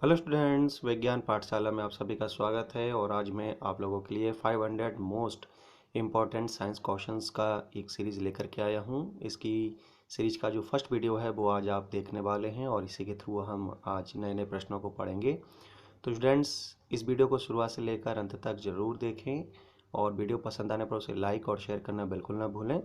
Hello students, विज्ञान पाठशाला में आप सभी का स्वागत है। और आज मैं आप लोगों के लिए 500 मोस्ट इम्पॉर्टेंट साइंस क्वेश्चंस का एक सीरीज़ लेकर के आया हूँ। इसकी सीरीज का जो फर्स्ट वीडियो है वो आज आप देखने वाले हैं और इसी के थ्रू हम आज नए नए प्रश्नों को पढ़ेंगे। तो स्टूडेंट्स, इस वीडियो को शुरुआत से लेकर अंत तक ज़रूर देखें और वीडियो पसंद आने पर उसे लाइक और शेयर करना बिल्कुल ना भूलें।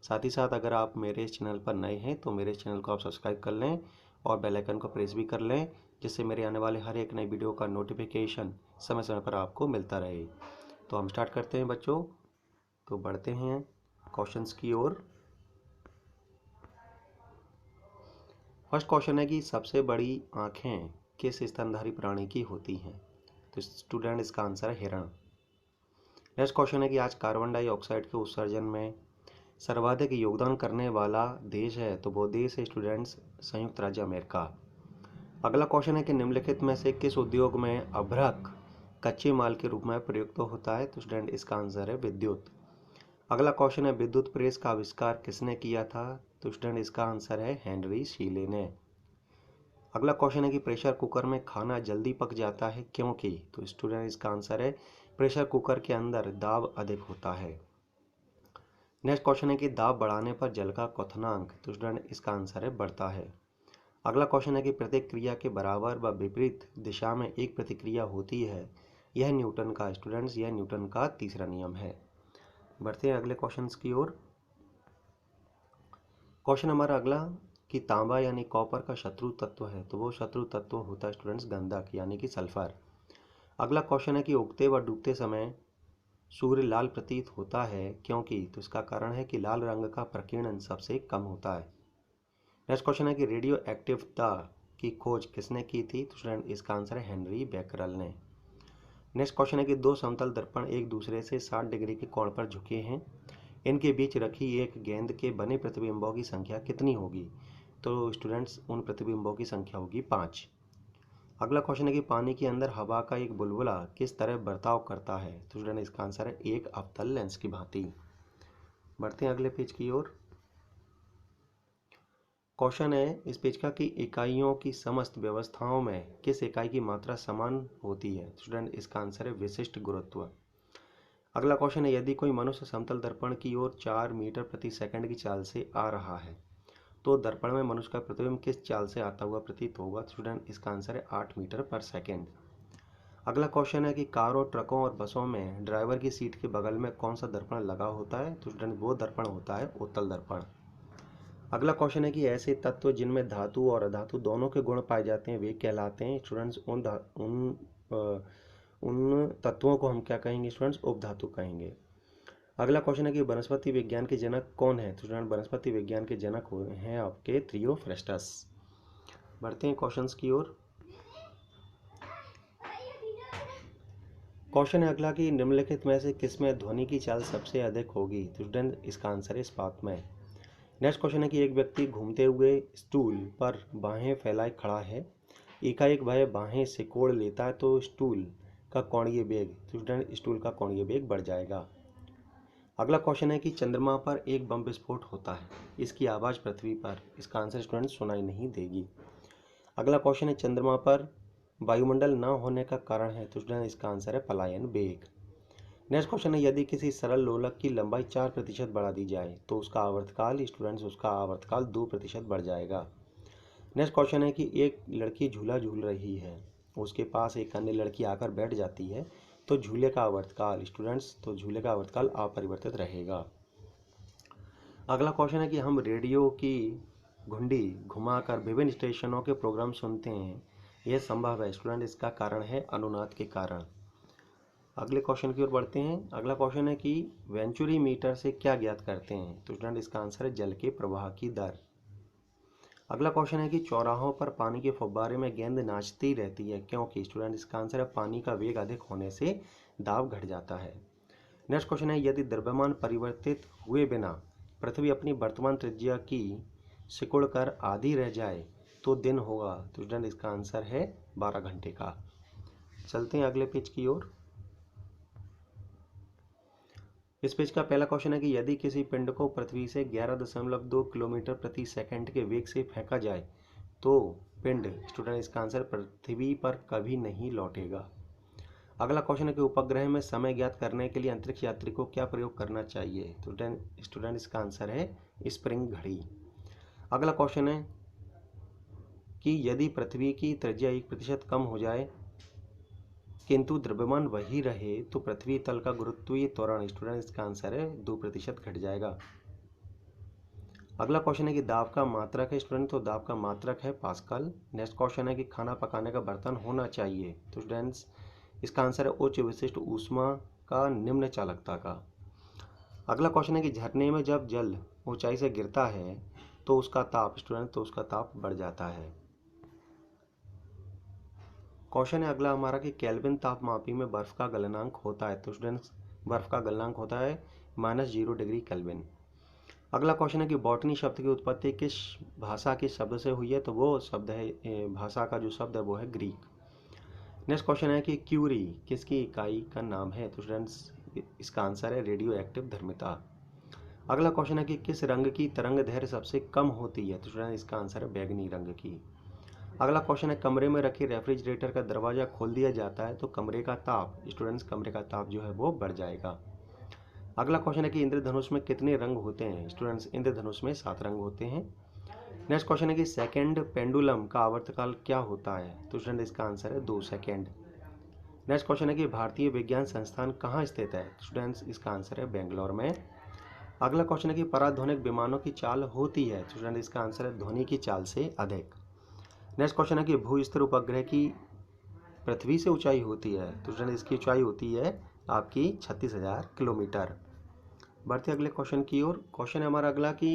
साथ ही साथ अगर आप मेरे इस चैनल पर नए हैं तो मेरे इस चैनल को आप सब्सक्राइब कर लें और बेल आइकन को प्रेस भी कर लें, जिससे मेरे आने वाले हर एक नई वीडियो का नोटिफिकेशन समय समय पर आपको मिलता रहे। तो हम स्टार्ट करते हैं बच्चों। तो बढ़ते हैं क्वेश्चंस की ओर। फर्स्ट क्वेश्चन है कि सबसे बड़ी आँखें किस स्तनधारी प्राणी की होती हैं? तो स्टूडेंट, इसका आंसर है हिरण। नेक्स्ट क्वेश्चन है कि आज कार्बन डाइऑक्साइड के उत्सर्जन में सर्वाधिक योगदान करने वाला देश है, तो वो देश है स्टूडेंट्स संयुक्त राज्य अमेरिका। अगला क्वेश्चन है कि निम्नलिखित में से किस उद्योग में अभ्रक कच्चे माल के रूप में प्रयुक्त होता है? तो स्टूडेंट, इसका आंसर है विद्युत। अगला क्वेश्चन है विद्युत प्रेस का आविष्कार किसने किया था? तो स्टूडेंट, इसका आंसर है हेनरी शीले ने। अगला क्वेश्चन है कि प्रेशर कुकर में खाना जल्दी पक जाता है क्योंकि? तो स्टूडेंट, इसका आंसर है प्रेशर कुकर के अंदर दाब अधिक होता है। नेक्स्ट क्वेश्चन है कि दाब बढ़ाने पर जल का क्वथनांक? तो स्टूडेंट, इसका आंसर है बढ़ता है। अगला क्वेश्चन है कि प्रत्येक क्रिया के बराबर व विपरीत दिशा में एक प्रतिक्रिया होती है, यह न्यूटन का स्टूडेंट्स यह न्यूटन का तीसरा नियम है। बढ़ते हैं अगले क्वेश्चंस की ओर। क्वेश्चन हमारा अगला कि तांबा यानी कॉपर का शत्रु तत्व है, तो वो शत्रु तत्व होता है स्टूडेंट्स गंधक यानी कि सल्फर। अगला क्वेश्चन है कि उगते व डूबते समय सूर्य लाल प्रतीत होता है क्योंकि? तो इसका कारण है कि लाल रंग का प्रकीर्णन सबसे कम होता है। नेक्स्ट क्वेश्चन है कि रेडियो एक्टिवता की खोज किसने की थी? तो स्टूडेंट, इसका आंसर है हेनरी बेकरल ने। नेक्स्ट क्वेश्चन है कि दो समतल दर्पण एक दूसरे से 60 डिग्री के कोण पर झुके हैं, इनके बीच रखी एक गेंद के बने प्रतिबिंबों की संख्या कितनी होगी? तो स्टूडेंट्स, उन प्रतिबिंबों की संख्या होगी 5। अगला क्वेश्चन है कि पानी के अंदर हवा का एक बुलबुला किस तरह बर्ताव करता है? तो स्टूडेंट, इसका आंसर है एक अवतल लेंस की भांति। बढ़ते हैं अगले पेज की ओर। क्वेश्चन है इस पेज का कि इकाइयों की समस्त व्यवस्थाओं में किस इकाई की मात्रा समान होती है? स्टूडेंट, इसका आंसर है विशिष्ट गुरुत्व। अगला क्वेश्चन है यदि कोई मनुष्य समतल दर्पण की ओर 4 मीटर प्रति सेकंड की चाल से आ रहा है, तो दर्पण में मनुष्य का प्रतिबिंब किस चाल से आता हुआ प्रतीत होगा? स्टूडेंट, इसका आंसर है 8 मीटर पर सेकेंड। अगला क्वेश्चन है कि कारों, ट्रकों और बसों में ड्राइवर की सीट के बगल में कौन सा दर्पण लगा होता है? तो स्टूडेंट, वो दर्पण होता है उत्तल दर्पण। अगला क्वेश्चन है कि ऐसे तत्व जिनमें धातु और अधातु दोनों के गुण पाए जाते हैं वे कहलाते हैं? स्टूडेंट्स, उन तत्वों को हम क्या कहेंगे? स्टूडेंट्स, उपधातु कहेंगे। अगला क्वेश्चन है कि वनस्पति विज्ञान के जनक कौन है? तो स्टूडेंट, वनस्पति विज्ञान के जनक हैं आपके थियोफ्रेस्टस। बढ़ते हैं क्वेश्चंस की ओर। क्वेश्चन है अगला कि निम्नलिखित में से किसमें ध्वनि की चाल सबसे अधिक होगी? तो स्टूडेंट, इसका आंसर है इस्पात में। नेक्स्ट क्वेश्चन है कि एक व्यक्ति घूमते हुए स्टूल पर बाहें फैलाए खड़ा है, एकाएक वह बाहें सिकोड़ लेता है तो स्टूल का कोणीय वेग? तो स्टूडेंट, स्टूल का कोणीय वेग बढ़ जाएगा। अगला क्वेश्चन है कि चंद्रमा पर एक बम विस्फोट होता है, इसकी आवाज़ पृथ्वी पर? इसका आंसर स्टूडेंट सुनाई नहीं देगी। अगला क्वेश्चन है चंद्रमा पर वायुमंडल न होने का कारण है? तो स्टूडेंट, इसका आंसर है पलायन वेग। नेक्स्ट क्वेश्चन है यदि किसी सरल लोलक की लंबाई 4% बढ़ा दी जाए तो उसका आवर्तकाल? स्टूडेंट्स, उसका आवर्तकाल 2% बढ़ जाएगा। नेक्स्ट क्वेश्चन है कि एक लड़की झूला झूल रही है, उसके पास एक अन्य लड़की आकर बैठ जाती है, तो झूले का आवर्तकाल? स्टूडेंट्स, तो झूले का आवर्तकाल अपरिवर्तित रहेगा। अगला क्वेश्चन है कि हम रेडियो की घुंडी घुमाकर विभिन्न स्टेशनों के प्रोग्राम सुनते हैं, यह संभव है? स्टूडेंट, इसका कारण है अनुनाद के कारण। अगले क्वेश्चन की ओर बढ़ते हैं। अगला क्वेश्चन है कि वेंचुरी मीटर से क्या ज्ञात करते हैं? तो स्टूडेंट, इसका आंसर है जल के प्रवाह की दर। अगला क्वेश्चन है कि चौराहों पर पानी के फव्वारे में गेंद नाचती रहती है क्योंकि? स्टूडेंट, इसका आंसर है पानी का वेग अधिक होने से दाब घट जाता है। नेक्स्ट क्वेश्चन है यदि द्रव्यमान परिवर्तित हुए बिना पृथ्वी अपनी वर्तमान त्रिज्या की सिकुड़ कर आधी रह जाए तो दिन होगा? तो स्टूडेंट, इसका आंसर है 12 घंटे का। चलते हैं अगले पेज की ओर। इस पेज का पहला क्वेश्चन है कि यदि किसी पिंड को पृथ्वी से 11.2 किलोमीटर प्रति सेकंड के वेग से फेंका जाए तो पिंड स्टूडेंट इसका आंसर पृथ्वी पर कभी नहीं लौटेगा। अगला क्वेश्चन है कि उपग्रह में समय ज्ञात करने के लिए अंतरिक्ष यात्री को क्या प्रयोग करना चाहिए? तो स्टूडेंट इसका आंसर है स्प्रिंग घड़ी। अगला क्वेश्चन है कि यदि पृथ्वी की त्रिज्या 1% कम हो जाए किंतु द्रव्यमान वही रहे तो पृथ्वी तल का गुरुत्वीय त्वरण स्टूडेंट इसका आंसर है 2% घट जाएगा। अगला क्वेश्चन है कि दाब का मात्रक है स्टूडेंट, तो दाब का मात्रक है पास्कल। नेक्स्ट क्वेश्चन है कि खाना पकाने का बर्तन होना चाहिए, तो स्टूडेंट्स इसका आंसर है उच्च विशिष्ट ऊष्मा का निम्न चालकता का। अगला क्वेश्चन है कि झरने में जब जल ऊंचाई से गिरता है तो उसका ताप स्टूडेंट तो उसका ताप बढ़ जाता है। क्वेश्चन है अगला हमारा कि केल्विन तापमापी में बर्फ का गलनांक होता है, तो स्टूडेंट्स बर्फ का गलनांक होता है -0 डिग्री केल्विन। अगला क्वेश्चन है कि बॉटनी शब्द की उत्पत्ति किस भाषा के शब्द से हुई है, तो वो शब्द है भाषा का जो शब्द है वो है ग्रीक। नेक्स्ट क्वेश्चन है कि क्यूरी किसकी इकाई का नाम है, तो स्टूडेंट्स इसका आंसर है रेडियो एक्टिव धर्मिता। अगला क्वेश्चन है कि किस रंग की तरंग दैर्घ्य सबसे कम होती है, तो स्टूडेंट इसका आंसर है बैगनी रंग की। अगला क्वेश्चन है कमरे में रखे रेफ्रिजरेटर का दरवाजा खोल दिया जाता है तो कमरे का ताप स्टूडेंट्स कमरे का ताप जो है वो बढ़ जाएगा। अगला क्वेश्चन है कि इंद्रधनुष में कितने रंग होते हैं, स्टूडेंट्स इंद्रधनुष में 7 रंग होते हैं। नेक्स्ट क्वेश्चन है कि सेकंड पेंडुलम का आवर्तकाल क्या होता है, तो स्टूडेंट इसका आंसर है 2 सेकंड। नेक्स्ट क्वेश्चन है कि भारतीय विज्ञान संस्थान कहाँ स्थित है, स्टूडेंट्स इसका आंसर है बेंगलोर में। अगला क्वेश्चन है कि पराध्वनिक विमानों की चाल होती है, तो स्टूडेंट इसका आंसर है ध्वनि की चाल से अधिक। नेक्स्ट क्वेश्चन है कि भू स्थिर उपग्रह की पृथ्वी से ऊंचाई होती है, तो स्टूडेंट इसकी ऊंचाई होती है आपकी 36,000 किलोमीटर। बढ़ते अगले क्वेश्चन की ओर। क्वेश्चन है हमारा अगला कि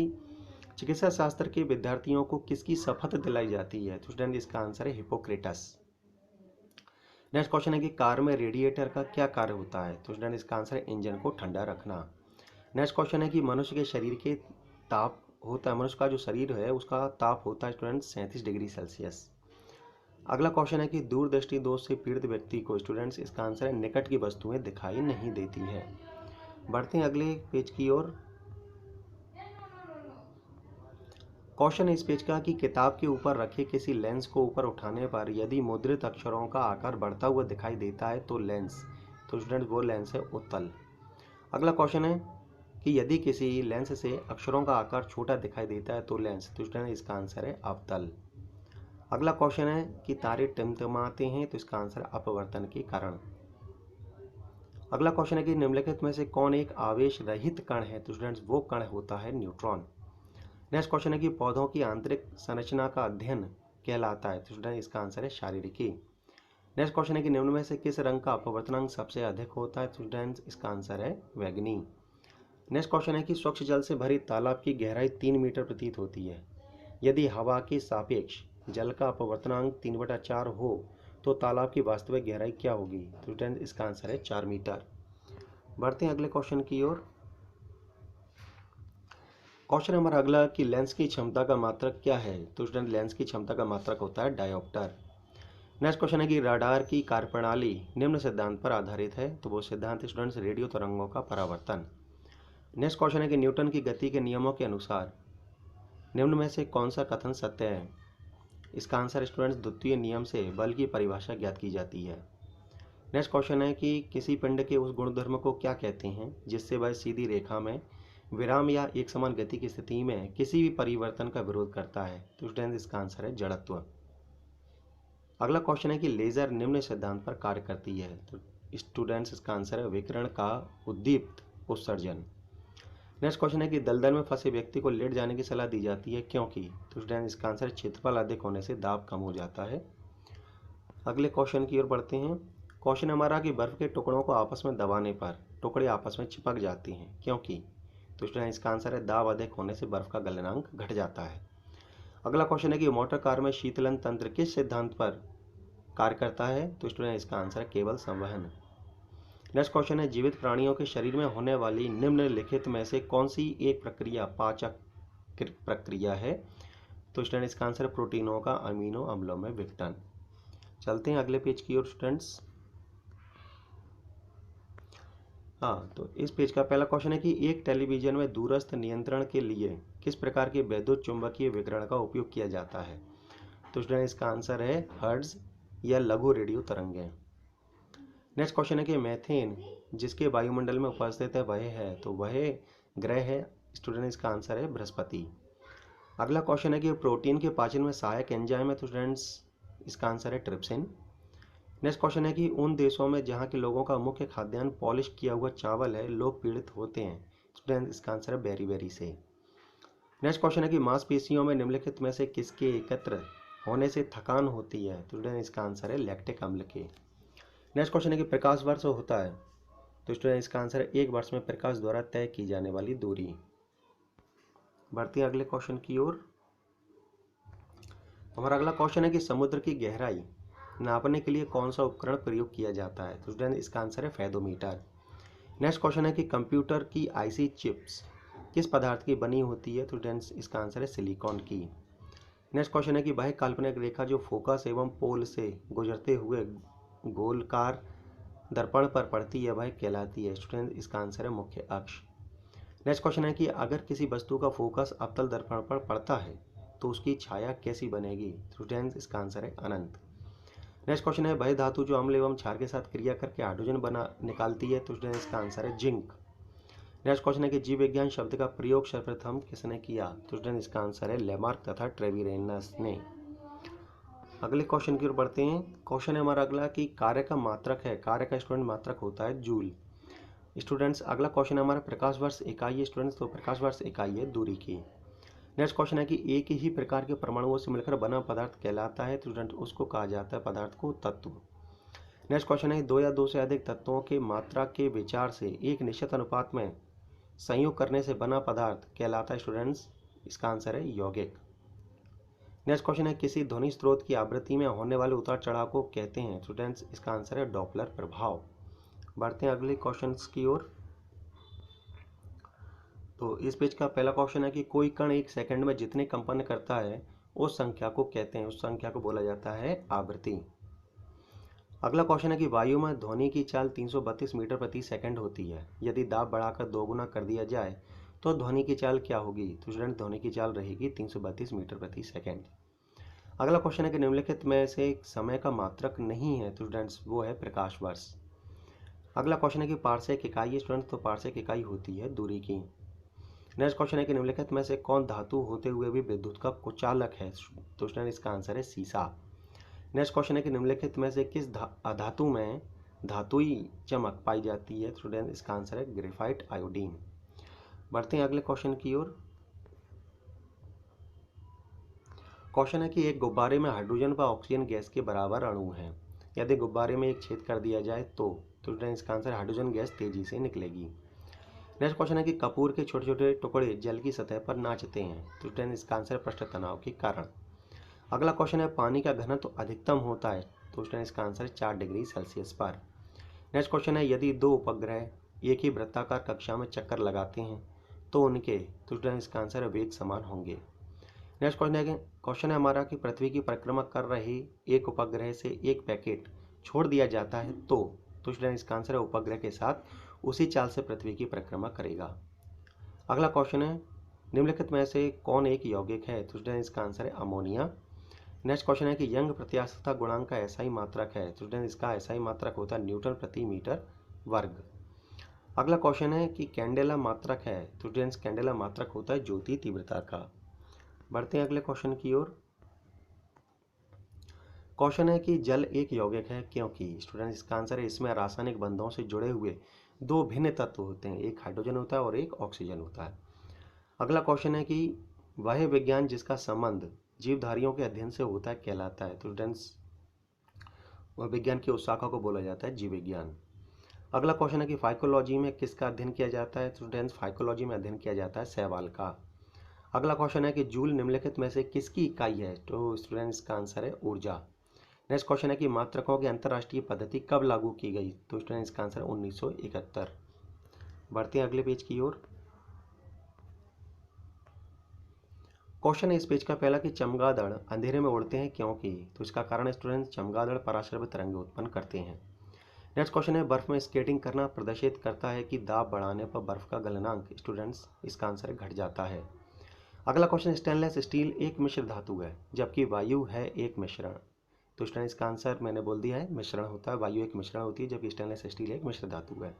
चिकित्सा शास्त्र के विद्यार्थियों को किसकी शपथ दिलाई जाती है, तो स्टूडेंट इसका आंसर है हिपोक्रेटस। नेक्स्ट क्वेश्चन है कि कार में रेडिएटर का क्या कार्य होता है, तो स्टूडेंट इसका आंसर है इंजन को ठंडा रखना। नेक्स्ट क्वेश्चन है कि मनुष्य के शरीर के ताप होता है, मनुष्य का जो शरीर है उसका ताप होता है स्टूडेंट 37 डिग्री सेल्सियस। अगला क्वेश्चन है कि दूरदृष्टि दोष से पीड़ित व्यक्ति को स्टूडेंट्स इसका आंसर है निकट की वस्तुएं दिखाई नहीं देती है। बढ़ते हैं अगले पेज की ओर। क्वेश्चन है इस पेज का कि किताब के ऊपर रखे किसी लेंस को ऊपर उठाने पर यदि मुद्रित अक्षरों का आकार बढ़ता हुआ दिखाई देता है तो लेंस, तो स्टूडेंट वो लेंस है उत्तल। अगला क्वेश्चन है कि यदि किसी लेंस से अक्षरों का आकार छोटा दिखाई देता है तो लेंस, तो स्टूडेंट इसका आंसर है अवतल। अगला क्वेश्चन है कि तारे टिमटिमाते हैं, तो इसका आंसर अपवर्तन के कारण। अगला क्वेश्चन है कि निम्नलिखित में से कौन एक आवेश रहित कण है, तो स्टूडेंट्स वो कण होता है न्यूट्रॉन। नेक्स्ट क्वेश्चन है कि पौधों की आंतरिक संरचना का अध्ययन कहलाता है, तो स्टूडेंट इसका आंसर है शारीरिकी। नेक्स्ट क्वेश्चन है कि निम्न में से किस रंग का अपवर्तनांक सबसे अधिक होता है, तो स्टूडेंट्स इसका आंसर है बैगनी। नेक्स्ट क्वेश्चन है कि स्वच्छ जल से भरी तालाब की गहराई 3 मीटर प्रतीत होती है, यदि हवा के सापेक्ष जल का अपवर्तनांक 3/4 हो तो तालाब की वास्तविक गहराई क्या होगी, तो स्टूडेंट इसका आंसर है 4 मीटर। बढ़ते हैं अगले क्वेश्चन की ओर। क्वेश्चन हमारा अगला कि लेंस की क्षमता का मात्रक क्या है, तो स्टूडेंट लेंस की क्षमता का मात्रक होता है डायोप्टर। नेक्स्ट क्वेश्चन है कि रडार की कार्यप्रणाली निम्न सिद्धांत पर आधारित है, तो वो सिद्धांत स्टूडेंट्स रेडियो तरंगों का परावर्तन। नेक्स्ट क्वेश्चन है कि न्यूटन की गति के नियमों के अनुसार निम्न में से कौन सा कथन सत्य है, इसका आंसर स्टूडेंट्स द्वितीय नियम से बल की परिभाषा ज्ञात की जाती है। नेक्स्ट क्वेश्चन है कि किसी पिंड के उस गुणधर्म को क्या कहते हैं जिससे वह सीधी रेखा में विराम या एक समान गति की स्थिति में किसी भी परिवर्तन का विरोध करता है, तो स्टूडेंट्स इसका आंसर है जड़त्व। अगला क्वेश्चन है कि लेजर निम्न सिद्धांत पर कार्य करती है, तो स्टूडेंट्स इसका आंसर है विकिरण का उद्दीप्त उत्सर्जन। नेक्स्ट क्वेश्चन है कि दलदल में फंसे व्यक्ति को लेट जाने की सलाह दी जाती है क्योंकि, तो स्टूडेंट इसका आंसर है क्षेत्रफल अधिक होने से दाब कम हो जाता है। अगले क्वेश्चन की ओर बढ़ते हैं। क्वेश्चन हमारा कि बर्फ के टुकड़ों को आपस में दबाने पर टुकड़े आपस में चिपक जाते हैं क्योंकि, तो स्टूडेंट इसका आंसर है दाब अधिक होने से बर्फ का गलनांक घट जाता है। अगला क्वेश्चन है कि मोटर कार में शीतलन तंत्र किस सिद्धांत पर कार्य करता है, तो स्टूडेंट इसका आंसर है केवल संवहन। नेक्स्ट क्वेश्चन है जीवित प्राणियों के शरीर में होने वाली निम्नलिखित में से कौन सी एक प्रक्रिया पाचक प्रक्रिया है, तो स्टूडेंट इसका आंसर है प्रोटीनों का अमीनो अम्लों में विघटन। चलते हैं अगले पेज की ओर स्टूडेंट्स। हाँ, तो इस पेज का पहला क्वेश्चन है कि एक टेलीविजन में दूरस्थ नियंत्रण के लिए किस प्रकार के वैद्युत चुंबकीय विकिरण का उपयोग किया जाता है, तो स्टूडेंट इसका आंसर है हर्ट्ज या लघु रेडियो तरंगें। नेक्स्ट क्वेश्चन है कि मीथेन जिसके वायुमंडल में उपस्थित है वह है, तो वह ग्रह है। स्टूडेंट इसका आंसर है बृहस्पति। अगला क्वेश्चन है कि प्रोटीन के पाचन में सहायक एंजाइम है, तो स्टूडेंट्स इसका आंसर है ट्रिप्सिन। नेक्स्ट क्वेश्चन है कि उन देशों में जहां के लोगों का मुख्य खाद्यान्न पॉलिश किया हुआ चावल है, लोग पीड़ित होते हैं। स्टूडेंट इसका आंसर है बेरी से। नेक्स्ट क्वेश्चन है कि मांसपेशियों में निम्नलिखित में से किसके एकत्र होने से थकान होती है, तो स्टूडेंट इसका आंसर है लैक्टिक अम्ल के। नेक्स्ट क्वेश्चन है कि प्रकाश वर्ष होता है, तो स्टूडेंट इसका आंसर है एक वर्ष में प्रकाश द्वारा तय की जाने वाली दूरी। बढ़ते हैं अगले क्वेश्चन की ओर। हमारा अगला क्वेश्चन है कि समुद्र की गहराई नापने के लिए कौन सा उपकरण प्रयोग किया जाता है, तो स्टूडेंट इसका आंसर है फेदोमीटर। नेक्स्ट क्वेश्चन है कि कंप्यूटर की आईसी चिप्स किस पदार्थ की बनी होती है, तो स्टूडेंट्स इसका आंसर है सिलिकॉन की। नेक्स्ट क्वेश्चन है कि वह काल्पनिक रेखा जो फोकस एवं पोल से गुजरते हुए गोलकार दर्पण पर पड़ती है वह कहलाती है। स्टूडेंट इसका आंसर है मुख्य अक्ष। नेक्स्ट क्वेश्चन है कि अगर किसी वस्तु का फोकस अवतल दर्पण पर पड़ता है तो उसकी छाया कैसी बनेगी, स्टूडेंट इसका आंसर है अनंत। नेक्स्ट क्वेश्चन है वह धातु जो अम्ल एवं क्षार के साथ क्रिया करके हाइड्रोजन बना निकालती है, तो स्टूडेंट इसका आंसर है जिंक। नेक्स्ट क्वेश्चन है कि जीव विज्ञान शब्द का प्रयोग सर्वप्रथम किसने किया, तो स्टूडेंट इसका आंसर है लेमार्क तथा ट्रेविरेनस ने। अगले क्वेश्चन की ओर बढ़ते हैं। क्वेश्चन है हमारा अगला कि कार्य का मात्रक है, कार्य का स्टूडेंट मात्रक होता है जूल। स्टूडेंट्स अगला क्वेश्चन है हमारा प्रकाश वर्ष इकाई है स्टूडेंट्स, तो प्रकाश वर्ष इकाई है दूरी की। नेक्स्ट क्वेश्चन है कि एक ही प्रकार के परमाणुओं से मिलकर बना पदार्थ कहलाता है, तो स्टूडेंट उसको कहा जाता है पदार्थ को तत्व। नेक्स्ट क्वेश्चन है दो या दो से अधिक तत्वों के मात्रा के विचार से एक निश्चित अनुपात में संयोग करने से बना पदार्थ कहलाता है, स्टूडेंट्स इसका आंसर है यौगिक। नेक्स्ट क्वेश्चन है किसी ध्वनि स्रोत की आवृत्ति में होने वाले उतार चढ़ाव को कहते हैं, स्टूडेंट्स इसका आंसर है डॉपलर प्रभाव। बढ़ते हैं अगले क्वेश्चन की ओर। तो इस पेज का पहला क्वेश्चन है कि कोई कण एक सेकंड में जितने कंपन करता है उस संख्या को कहते हैं, उस संख्या को बोला जाता है आवृत्ति। अगला क्वेश्चन है कि वायु में ध्वनि की चाल 332 मीटर प्रति सेकंड होती है, यदि दाब बढ़ाकर दोगुना कर दिया जाए तो ध्वनि की चाल क्या होगी, तो स्टूडेंट ध्वनि की चाल रहेगी 332 मीटर प्रति सेकंड। अगला क्वेश्चन है कि निम्नलिखित में से समय का मात्रक नहीं है, तो स्टूडेंट्स वो है प्रकाश वर्ष। अगला क्वेश्चन है कि पार्सेक इकाई स्टूडेंट, तो पार्सेक इकाई होती है दूरी की। नेक्स्ट क्वेश्चन है कि निम्नलिखित में से कौन धातु होते हुए भी विद्युत का कुचालक है, तो स्टूडेंट इसका आंसर है सीसा। नेक्स्ट क्वेश्चन है कि निम्नलिखित में से किस धातु में धातुई चमक पाई जाती है, स्टूडेंट इसका आंसर है ग्रेफाइट आयोडीन। बढ़ते हैं अगले क्वेश्चन की ओर। क्वेश्चन है कि एक गुब्बारे में हाइड्रोजन व ऑक्सीजन गैस के बराबर अणु हैं, यदि गुब्बारे में एक छेद कर दिया जाए तो स्टूडेंट इसका आंसर हाइड्रोजन गैस तेजी से निकलेगी। नेक्स्ट क्वेश्चन है कि कपूर के छोटे छोटे टुकड़े जल की सतह पर नाचते हैं, तो स्टूडेंट इसका आंसर पृष्ठ तनाव के कारण। अगला क्वेश्चन है पानी का घनत्व तो अधिकतम होता है, तो स्टूडेंट इसका आंसर है 4 डिग्री सेल्सियस पर। नेक्स्ट क्वेश्शन है यदि दो उपग्रह एक ही वृत्ताकार कक्षा में चक्कर लगाते हैं तो उनके, तो स्टूडेंट इसका आंसर है वेग समान होंगे। नेक्स्ट क्वेश्चन है हमारा कि पृथ्वी की परिक्रमा कर रहे एक उपग्रह से एक पैकेट छोड़ दिया जाता है तो स्टूडेंट इसका आंसर है उपग्रह के साथ उसी चाल से पृथ्वी की परिक्रमा करेगा। अगला क्वेश्चन है निम्नलिखित में से कौन एक यौगिक है, तो स्टूडेंट इसका आंसर है अमोनिया। नेक्स्ट क्वेश्चन है कि यंग प्रत्यास्थता गुणांक का एसआई मात्रक है, तो स्टूडेंट इसका एसआई मात्रक होता है न्यूटन प्रति मीटर वर्ग। अगला क्वेश्चन है कि कैंडेला मात्रक है, तो स्टूडेंट्स कैंडेला मात्रक होता है ज्योति तीव्रता का। बढ़ते हैं अगले क्वेश्चन की ओर। क्वेश्चन है कि जल एक यौगिक है क्योंकि, स्टूडेंट इसका आंसर है इसमें रासायनिक बंधों से जुड़े हुए दो भिन्न तत्व होते हैं, एक हाइड्रोजन होता है और एक ऑक्सीजन होता है। अगला क्वेश्चन है कि वह विज्ञान जिसका संबंध जीवधारियों के अध्ययन से होता है कहलाता है, तो स्टूडेंट्स वह विज्ञान की उस शाखा को बोला जाता है जीव विज्ञान। अगला क्वेश्चन है कि फाइकोलॉजी में किसका अध्ययन किया जाता है, तो स्टूडेंट्स फाइकोलॉजी में अध्ययन किया जाता है शैवाल का। अगला क्वेश्चन है कि जूल निम्नलिखित में से किसकी इकाई है, तो स्टूडेंट्स का आंसर है ऊर्जा। नेक्स्ट क्वेश्चन है कि मात्रकों की अंतर्राष्ट्रीय पद्धति कब लागू की गई, तो स्टूडेंट्स का आंसर 1971। बढ़ते हैं अगले पेज की ओर। क्वेश्चन है इस पेज का पहला कि चमगादड़ अंधेरे में उड़ते हैं क्योंकि, तो इसका कारण स्टूडेंट्स चमगादड़ पराश्रव्य तरंगें उत्पन्न करते हैं। नेक्स्ट क्वेश्चन है बर्फ में स्केटिंग करना प्रदर्शित करता है कि दाब बढ़ाने पर बर्फ का गलनांक, स्टूडेंट्स इसका आंसर घट जाता है। अगला क्वेश्चन, स्टेनलेस स्टील एक मिश्र धातु है जबकि वायु है एक मिश्रण। तो स्टूडेंट इसका आंसर मैंने बोल दिया है, मिश्रण होता है, वायु एक मिश्रण होती है जबकि स्टेनलेस स्टील एक मिश्र धातु है।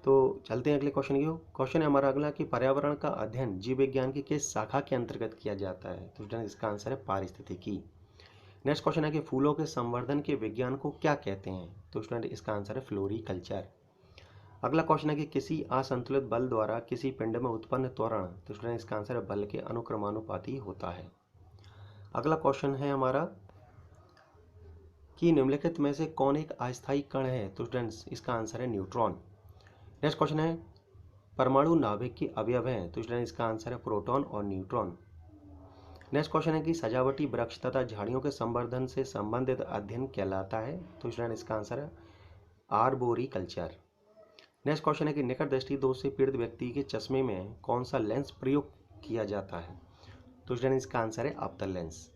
तो चलते हैं अगले क्वेश्चन की। क्वेश्चन है हमारा अगला कि पर्यावरण का अध्ययन जीव विज्ञान की किस शाखा के अंतर्गत किया जाता है। तो स्टूडेंट इसका आंसर है पारिस्थितिकी। नेक्स्ट क्वेश्चन है कि फूलों के संवर्धन के विज्ञान को क्या कहते हैं। तो स्टूडेंट इसका आंसर है फ्लोरीकल्चर। अगला क्वेश्चन है कि किसी असंतुलित बल द्वारा किसी पिंड में उत्पन्न त्वरण। तो स्टूडेंट इसका आंसर है बल के अनुक्रमानुपाती होता है। अगला क्वेश्चन है हमारा कि निम्नलिखित में से कौन एक अस्थायी कण है। तो स्टूडेंट्स इसका आंसर है न्यूट्रॉन। नेक्स्ट क्वेश्चन है परमाणु नाभिक के अवयव हैं। तो स्टूडेंट इसका आंसर है प्रोटॉन और न्यूट्रॉन। नेक्स्ट क्वेश्चन है कि सजावटी वृक्ष तथा झाड़ियों के संवर्धन से संबंधित अध्ययन कहलाता है। तो स्टूडेंट इसका आंसर है आर्बोरिकल्चर। नेक्स्ट क्वेश्चन है कि निकट दृष्टि दोष से पीड़ित व्यक्ति के चश्मे में कौन सा लेंस प्रयोग किया जाता है। तो स्टूडेंट इसका आंसर है अवतल लेंस।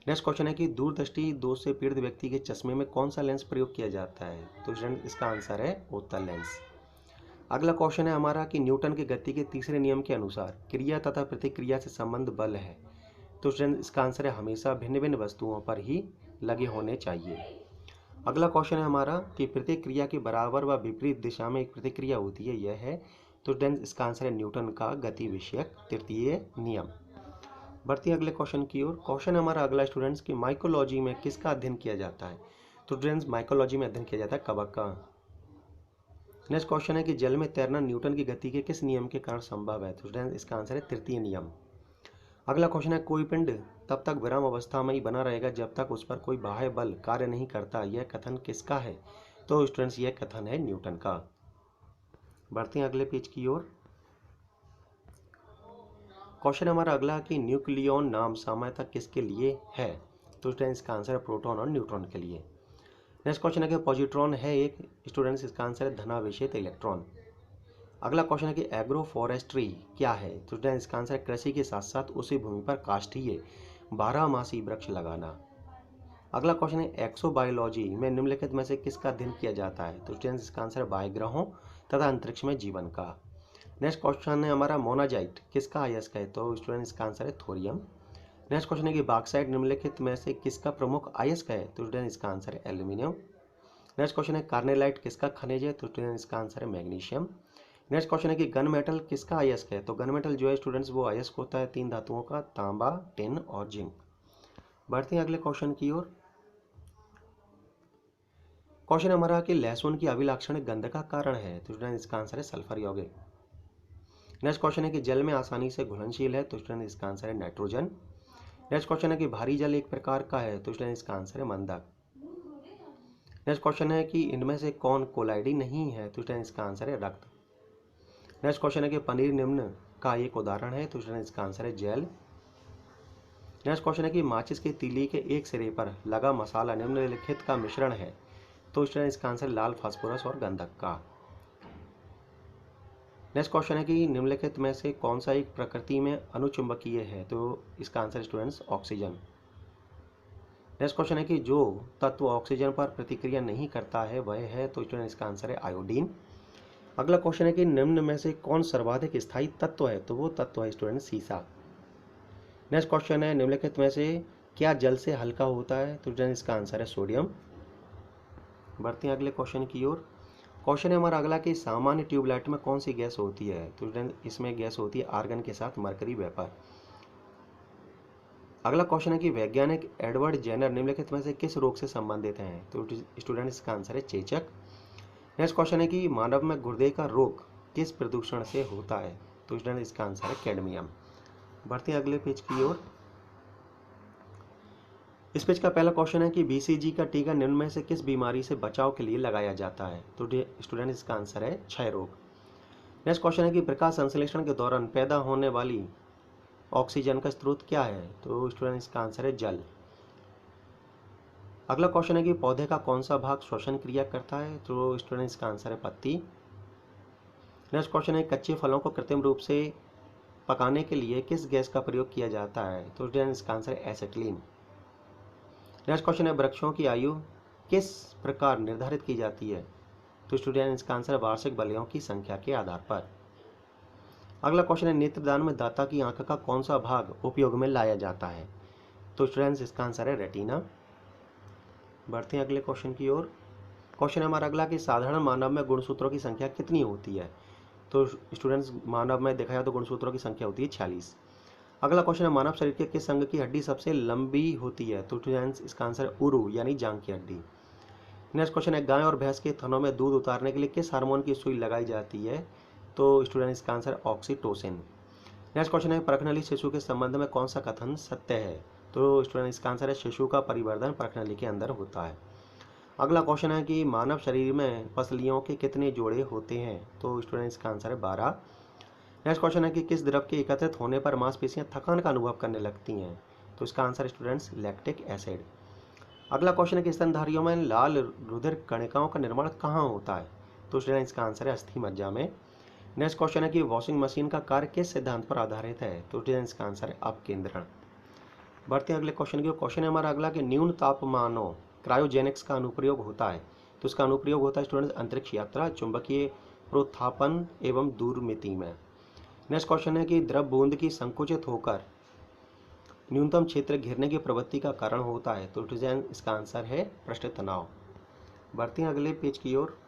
नेक्स्ट क्वेश्चन है कि दूरदृष्टि दोष से पीड़ित व्यक्ति के चश्मे में कौन सा लेंस प्रयोग किया जाता है। तो स्टूडेंट इसका आंसर है उत्तल लेंस। अगला क्वेश्चन है हमारा कि न्यूटन के गति के तीसरे नियम के अनुसार क्रिया तथा प्रतिक्रिया से संबंध बल है। तो स्टूडेंट इसका आंसर है हमेशा भिन्न भिन्न वस्तुओं पर ही लगे होने चाहिए। अगला क्वेश्चन है हमारा कि प्रतिक्रिया के बराबर व विपरीत दिशा में एक प्रतिक्रिया होती है, यह है। तो स्टूडेंट इसका आंसर है न्यूटन का गति विषयक तृतीय नियम। बढ़ती है अगले क्वेश्चन की ओर। क्वेश्चन हमारा अगला स्टूडेंट्स कि माइकोलॉजी में किसका अध्ययन किया जाता है। तो स्टूडेंट्स माइकोलॉजी में अध्ययन किया जाता है कवक का। नेक्स्ट क्वेश्चन है कि जल में तैरना न्यूटन की गति के किस नियम के कारण संभव है। तो स्टूडेंट्स इसका आंसर है तृतीय नियम। अगला क्वेश्चन है कोई पिंड तब तक विराम अवस्था में ही बना रहेगा जब तक उस पर कोई बाह्य बल कार्य नहीं करता, यह कथन किसका है। तो स्टूडेंट्स यह कथन है न्यूटन का। बढ़ते हैं अगले पेज की ओर। क्वेश्चन हमारा अगला कि न्यूक्लियॉन नाम सामान्यतः किसके लिए है। तो स्टूडेंट्स इसका आंसर है प्रोटॉन और न्यूट्रॉन के लिए। नेक्स्ट क्वेश्चन है कि पॉजिट्रॉन है एक। स्टूडेंट्स इसका आंसर है धनावेशित इलेक्ट्रॉन। अगला क्वेश्चन है कि एग्रो फॉरेस्ट्री क्या है। तो स्टूडेंट्स इसका आंसर है कृषि के साथ साथ उसी भूमि पर काष्ठीय 12 वृक्ष लगाना। अगला क्वेश्चन है एक्सोबायोलॉजी में निम्नलिखित में से किसका अध्ययन किया जाता है। तो स्टूडेंट्स इसका आंसर है बाह्यग्रहों तथा अंतरिक्ष में जीवन का। नेक्स्ट क्वेश्चन है हमारा मोनाजाइट किसका अयस्क है। तो स्टूडेंट्स इसका आंसर है थोरियम। नेक्स्ट क्वेश्चन है कि बॉक्साइट निम्नलिखित में से किसका प्रमुख अयस्क है। तो स्टूडेंट इसका आंसर है एल्यूमिनियम। नेक्स्ट क्वेश्चन है कार्नेलाइट किसका खनिज है। तो स्टूडेंट इसका आंसर है मैग्नीशियम। नेक्स्ट क्वेश्चन है कि गन मेटल किसका अयस्क है। तो गन मेटल जो है स्टूडेंट्स वो अयस्क होता है 3 धातुओं का, तांबा, टिन और जिंक। बढ़ते हैं अगले क्वेश्चन की ओर। क्वेश्चन हमारा कि लहसुन की अभिलाक्षणिक गंध का कारण है। तो स्टूडेंट इसका आंसर है सल्फर यौगिक। नेक्स्ट क्वेश्चन है कि जल में आसानी से घुलनशील है। तो स्टूडेंट इसका आंसर है नाइट्रोजन। नेक्स्ट क्वेश्चन है कि भारी जल एक प्रकार का है। तो स्टूडेंट इसका आंसर है मंदक। नेक्स्ट क्वेश्चन है कि इनमें से कौन कोलाइडी नहीं है। तो स्टूडेंट इसका आंसर है रक्त। नेक्स्ट क्वेश्चन है कि पनीर निम्न का एक उदाहरण है। तो स्टूडेंट इसका आंसर है जेल। नेक्स्ट क्वेश्चन है कि माचिस के तीली के एक सिरे पर लगा मसाला निम्नलिखित का मिश्रण है। तो स्टूडेंट इसका आंसर लाल फास्फोरस और गंधक का। नेक्स्ट क्वेश्चन है कि निम्नलिखित में से कौन सा एक प्रकृति में अनुचुंबकीय है। तो इसका answer students oxygen. Next question है कि जो तत्व ऑक्सीजन पर प्रतिक्रिया नहीं करता है वह है। तो स्टूडेंट इसका आंसर है आयोडीन। अगला क्वेश्चन है कि निम्न में से कौन सर्वाधिक स्थायी तत्व है। तो वो तत्व है स्टूडेंट सीसा। नेक्स्ट क्वेश्चन है निम्नलिखित में से क्या जल से हल्का होता है। तो स्टूडेंट इसका आंसर है सोडियम। बढ़ते हैं अगले क्वेश्चन की ओर। क्वेश्चन है हमारा अगला कि सामान्य ट्यूबलाइट में कौन सी गैस होती है। तो स्टूडेंट इसमें गैस होती है आर्गन के साथ मरकरी वेपर। अगला क्वेश्चन है कि वैज्ञानिक एडवर्ड जेनर निम्नलिखित में से किस रोग से संबंधित हैं। तो स्टूडेंट इसका आंसर है चेचक। नेक्स्ट क्वेश्चन है कि मानव में गुर्दे का रोग किस प्रदूषण से होता है। तो स्टूडेंट इसका आंसर है कैडमियम। बढ़ते हैं अगले पेज की ओर। इस पेज का पहला क्वेश्चन है कि बीसीजी का टीका निम्न में से किस बीमारी से बचाव के लिए लगाया जाता है। तो स्टूडेंट इसका आंसर है क्षय रोग। नेक्स्ट क्वेश्चन है कि प्रकाश संश्लेषण के दौरान पैदा होने वाली ऑक्सीजन का स्रोत क्या है। तो स्टूडेंट इसका आंसर है जल। अगला क्वेश्चन है कि पौधे का कौन सा भाग श्वसन क्रिया करता है। तो स्टूडेंट इसका आंसर है पत्ती। नेक्स्ट क्वेश्चन है कच्चे फलों को कृत्रिम रूप से पकाने के लिए किस गैस का प्रयोग किया जाता है। तो स्टूडेंट इसका आंसर है एसिटिलीन। नेक्स्ट क्वेश्चन है वृक्षों की आयु किस प्रकार निर्धारित की जाती है। तो स्टूडेंट इसका आंसर है वार्षिक बलियों की संख्या के आधार पर। अगला क्वेश्चन है नेत्रदान में दाता की आंख का कौन सा भाग उपयोग में लाया जाता है? तो स्टूडेंट्स इसका आंसर है रेटिना। बढ़ते हैं अगले क्वेश्चन की ओर। क्वेश्चन है हमारा अगला कि साधारण मानव में गुणसूत्रों की संख्या कितनी होती है? तो स्टूडेंट्स मानव में देखा जाए तो गुणसूत्रों की संख्या होती है 46। अगला क्वेश्चन है मानव शरीर के किस अंग की हड्डी सबसे लंबी होती है? तो स्टूडेंट्स इसका आंसर है उरु यानी जांघ की हड्डी। नेक्स्ट क्वेश्चन है गाय और भैंस के थनों में दूध उतारने के लिए किस हार्मोन की सुई लगाई जाती है? तो स्टूडेंट इसका आंसर है ऑक्सीटोसिन। नेक्स्ट क्वेश्चन है परखनली शिशु के संबंध में कौन सा कथन सत्य है? तो स्टूडेंट इसका आंसर है शिशु का परिवर्धन परखनली के अंदर होता है। अगला क्वेश्चन है कि मानव शरीर में पसलियों के कितने जोड़े होते हैं? तो स्टूडेंट इसका आंसर है 12। नेक्स्ट क्वेश्चन है कि किस द्रव के एकत्रित होने पर मांसपेशियां थकान का अनुभव करने लगती हैं? तो इसका आंसर स्टूडेंट्स लैक्टिक एसिड। अगला क्वेश्चन है कि स्तनधारियों में लाल रुधिर कणिकाओं का निर्माण कहाँ होता है? तो स्टूडेंट्स इसका आंसर है अस्थि मज्जा में। नेक्स्ट क्वेश्चन है कि वॉशिंग मशीन का कार्य किस सिद्धांत पर आधारित है? तो स्टूडेंट्स इसका आंसर है अपकेंद्रण। बढ़ते हैं अगले क्वेश्चन की। क्वेश्चन है हमारा अगला कि न्यून तापमानों क्रायोजेनिक्स का अनुप्रयोग होता है? तो इसका अनुप्रयोग होता है स्टूडेंट्स अंतरिक्ष यात्रा, चुंबकीय प्रोत्थापन एवं दूरमिति में। नेक्स्ट क्वेश्चन है कि द्रव बूंद की संकुचित होकर न्यूनतम क्षेत्र घेरने की प्रवृत्ति का कारण होता है? तो इसका आंसर है पृष्ठ तनाव। बढ़ते हैं अगले पेज की ओर।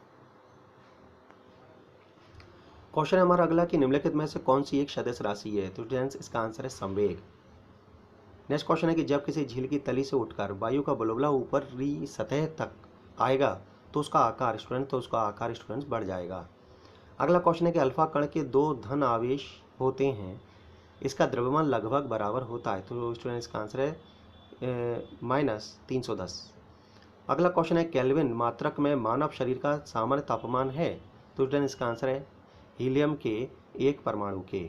क्वेश्चन है हमारा अगला कि निम्नलिखित में से कौन सी एक सदिश राशि है? तो स्टूडेंट्स इसका आंसर है संवेग। नेक्स्ट क्वेश्चन है कि जब किसी झील की तली से उठकर वायु का बुलबुला ऊपरी सतह तक आएगा तो उसका आकार स्टूडेंट्स बढ़ जाएगा। अगला क्वेश्चन है कि अल्फा कण के 2 धन आवेश होते हैं, इसका द्रव्यमान लगभग बराबर होता है? तो स्टूडेंट्स इसका आंसर है -310। अगला क्वेश्चन है केल्विन मात्रक में मानव शरीर का सामान्य तापमान है? तो स्टूडेंट्स इसका आंसर है हीलियम के 1 परमाणु के।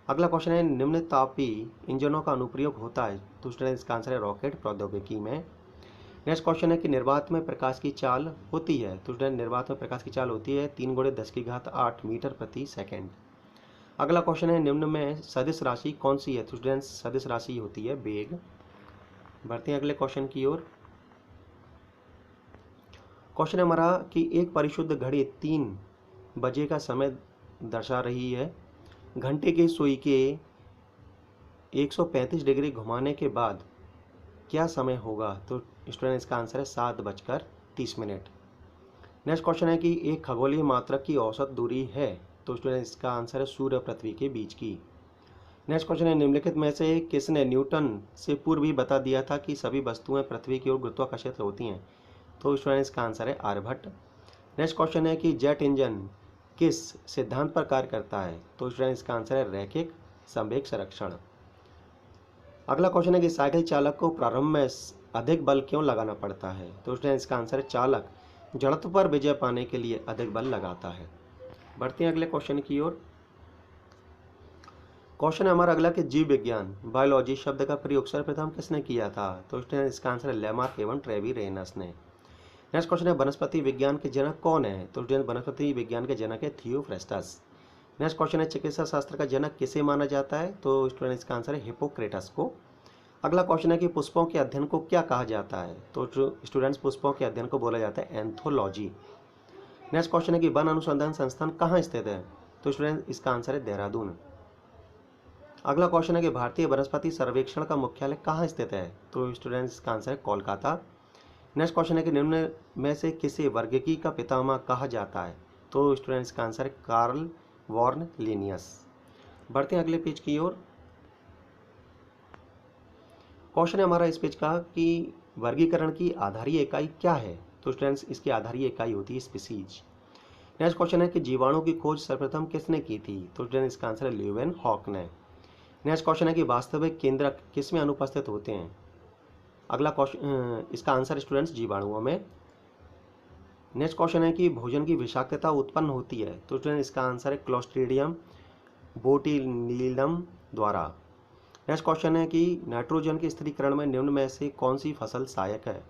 अगला क्वेश्चन है निम्न तापी इंजनों का अनुप्रयोग होता है? तो स्टूडेंट्स इसका आंसर है रॉकेट प्रौद्योगिकी में। नेक्स्ट क्वेश्चन है कि निर्वात में प्रकाश की चाल होती है? तो स्टूडेंट निर्वात में प्रकाश की चाल होती है 3 × 10⁸ मीटर प्रति सेकेंड। अगला क्वेश्चन है निम्न में सदिश राशि कौन सी है? तो स्टूडेंट्स सदिश राशि होती है वेग। बढ़ते हैं अगले क्वेश्चन की ओर। क्वेश्चन है हमारा कि एक परिशुद्ध घड़ी 3 बजे का समय दर्शा रही है, घंटे की सुई के 135 डिग्री घुमाने के बाद क्या समय होगा? तो स्टूडेंट इसका आंसर है 7:30। नेक्स्ट क्वेश्चन है कि एक खगोलीय मात्रक की औसत दूरी है? तो स्टूडेंट इसका आंसर है सूर्य पृथ्वी के बीच की। नेक्स्ट क्वेश्चन है निम्नलिखित में से किसने न्यूटन से पूर्व ही बता दिया था कि सभी वस्तुएं पृथ्वी की ओर गुरुत्वाकर्षित होती हैं? तो स्टूडेंट इसका आंसर है आर्यभट्ट। नेक्स्ट क्वेश्चन है कि जेट इंजन किस सिद्धांत पर कार्य करता है? तो स्टूडेंट इसका आंसर है रैखिक संवेग संरक्षण। अगला क्वेश्चन है कि साइकिल चालक को प्रारंभ में अधिक बल क्यों लगाना पड़ता है? तो स्टूडेंट इसका आंसर है चालक जड़त्व पर विजय पाने के लिए अधिक बल लगाता है। बढ़ते हैं अगले क्वेश्चन की ओर। क्वेश्चन है हमारा अगला कि जीव विज्ञान बायोलॉजी शब्द का प्रयोग सर्वप्रथम किसने किया था? तो स्टूडेंट इसका आंसर है लेमार्क एवं ट्रेवी-रेनस ने। नेक्स्ट क्वेश्चन है वनस्पति विज्ञान के जनक कौन है? तो स्टूडेंट वनस्पति विज्ञान के जनक है थियोफ्रेस्टस। नेक्स्ट क्वेश्चन है चिकित्सा शास्त्र का जनक किसे माना जाता है? तो स्टूडेंट इसका आंसर है हिप्पोक्रेटस को। अगला क्वेश्चन है कि पुष्पों के अध्ययन को क्या कहा जाता है? तो स्टूडेंट्स पुष्पों के अध्ययन को बोला जाता है एंथोलॉजी। नेक्स्ट क्वेश्चन है कि वन अनुसंधान संस्थान कहाँ स्थित है? तो स्टूडेंट इसका आंसर है देहरादून। अगला क्वेश्चन है कि भारतीय वनस्पति सर्वेक्षण का मुख्यालय कहाँ स्थित है? तो स्टूडेंट्स इसका आंसर है कोलकाता। नेक्स्ट क्वेश्चन है कि निम्न में से किसे वर्गीकी का पितामह कहा जाता है? तो स्टूडेंट्स का आंसर है कार्ल वॉर्न लिनियस। बढ़ते हैं अगले पेज की ओर। क्वेश्चन है हमारा इस पेज का कि वर्गीकरण की आधारीय इकाई क्या है? तो स्टूडेंट्स इसकी आधारीय इकाई होती है स्पीसीज। नेक्स्ट क्वेश्चन है कि जीवाणु की खोज सर्वप्रथम किसने की थी? तो स्टूडेंट्स इसका आंसर है ल्यूवेनहॉक ने। नेक्स्ट क्वेश्चन है कि वास्तविक केंद्रक किसमें अनुपस्थित होते हैं? अगला क्वेश्चन इसका आंसर स्टूडेंट्स जीवाणुओं में। नेक्स्ट क्वेश्चन है कि भोजन की विषाक्तता उत्पन्न होती है? तो स्टूडेंट इसका आंसर है क्लोस्ट्रीडियम बोटिलिनम द्वारा। नेक्स्ट क्वेश्चन है कि नाइट्रोजन के स्थिरीकरण में निम्न में से कौन सी फसल सहायक है?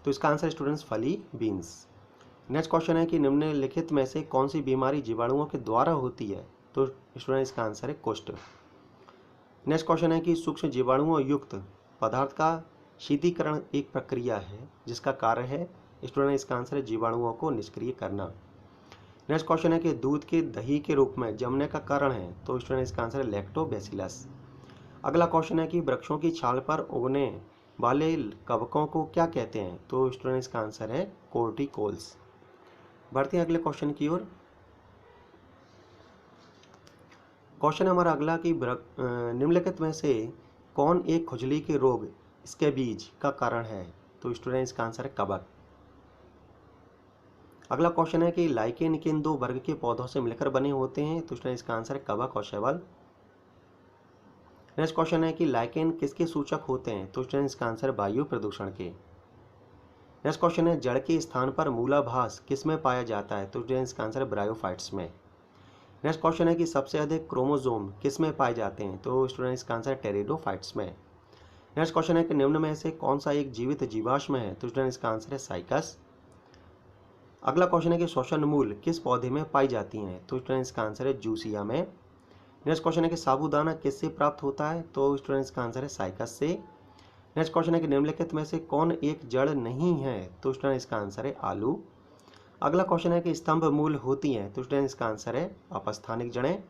तो इसका आंसर स्टूडेंट्स फली बीन्स। नेक्स्ट क्वेश्चन है कि निम्नलिखित में से कौन सी बीमारी जीवाणुओं के द्वारा होती है? तो स्टूडेंट इसका आंसर है कुष्ठ। नेक्स्ट क्वेश्चन है कि सूक्ष्म जीवाणुओं युक्त पदार्थ का शीतीकरण एक प्रक्रिया है जिसका कार्य है? स्टूडेंट इसका आंसर है जीवाणुओं को निष्क्रिय करना। नेक्स्ट क्वेश्चन है कि दूध के दही के रूप में जमने का कारण है, तो स्टूडेंट इसका आंसर है लैक्टोबैसिलस। अगला क्वेश्चन है कि वृक्षों की छाल पर उगने वाले कवकों को क्या कहते हैं, तो स्टूडेंट इसका आंसर है कोर्टिकोल्स। बढ़ते हैं अगले क्वेश्चन की ओर। क्वेश्चन हमारा अगला कि निम्नलिखित में से कौन एक खुजली के रोग स्कैबीज का कारण है, तो स्टूडेंट इसका आंसर है कवक। अगला क्वेश्चन है कि लाइकेन किन दो वर्ग के पौधों से मिलकर बने होते हैं, तो स्टूडेंट इसका आंसर है कवक और शैवाल। नेक्स्ट क्वेश्चन है कि लाइकेन किसके सूचक होते हैं, तो स्टूडेंट इसका आंसर है वायु प्रदूषण के। नेक्स्ट क्वेश्चन है जड़ के स्थान पर मूलाभास किस में पाया जाता है, तो स्टूडेंट इसका आंसर है ब्रायोफाइट्स में। नेक्स्ट क्वेश्चन है कि सबसे अधिक क्रोमोसोम किस में पाए जाते हैं, तो स्टूडेंट इसका आंसर है टेरिडोफाइट्स में। नेक्स्ट क्वेश्चन है कि निम्न में से कौन सा एक जीवित जीवाश्म है, तो स्टूडेंट इसका आंसर है साइकस। अगला क्वेश्चन है कि श्वसन मूल किस पौधे में पाई जाती हैं, तो स्टूडेंट इसका आंसर है जूसिया में। नेक्स्ट क्वेश्चन है कि साबूदाना किससे प्राप्त होता है, तो स्टूडेंट इसका आंसर है साइकस से। नेक्स्ट क्वेश्चन है कि निम्नलिखित में से कौन एक जड़ नहीं है, तो स्टूडेंट इसका आंसर है आलू। अगला क्वेश्चन है कि स्तंभ मूल होती हैं, तो स्टूडेंट इसका आंसर है अपस्थानिक जड़ें।